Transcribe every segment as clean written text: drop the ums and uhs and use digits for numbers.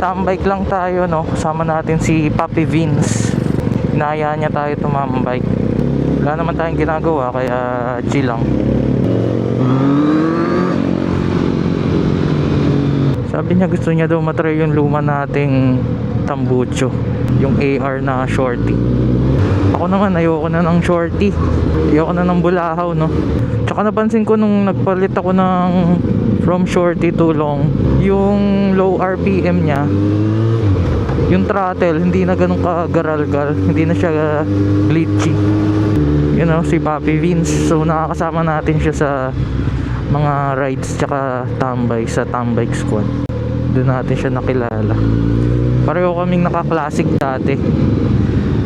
tambike lang tayo, no. Kasama natin si Papi Vince. Inaya niya tayo tumambike. Wala naman tayong ginagawa, kaya chill lang. Sabi niya gusto niya daw matry yung luma nating tambucho, yung AR na shorty. Ako naman ayoko na ng shorty, ayoko na ng bulahaw, no. Tsaka napansin ko nung nagpalit ako ng from shorty to long, yung low RPM niya, yung throttle hindi na ganun kagaral-gal, hindi na siya glitchy. You know, si Papi Vince. So nakakasama natin siya sa mga rides tsaka tambay sa Tambike Squad. Doon natin siya nakilala. Pareho kaming naka-classic dati.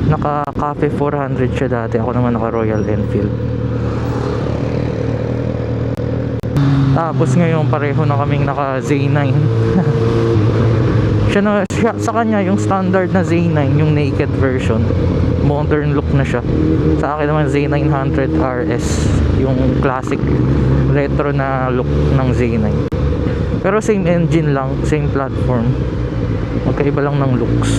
Naka-Cafe 400 siya dati. Ako naman naka-Royal Enfield. Tapos ngayon pareho na kaming naka-Z9. Sa kanya yung standard na Z9, yung naked version, modern look na siya. Sa akin naman Z900 RS, yung classic retro na look ng Z9. Pero same engine lang, same platform, magkaiba lang ng looks.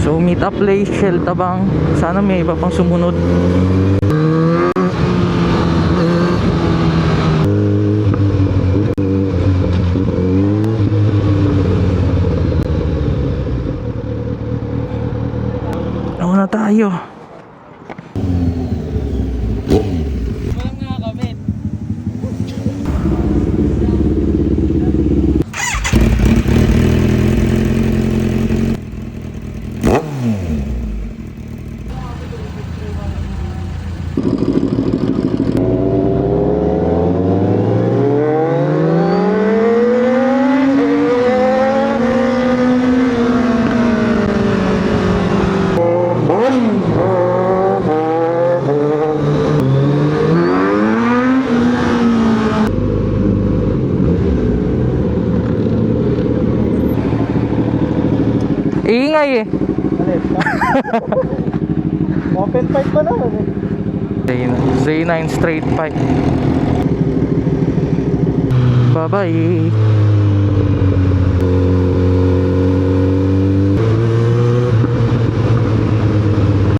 So meet up place Shell Tabang. Sana may iba pang sumunod. Na tayo. Walang nakakabit. Iingay eh. Open pipe pa naman eh. Z9 straight pipe. Bye bye.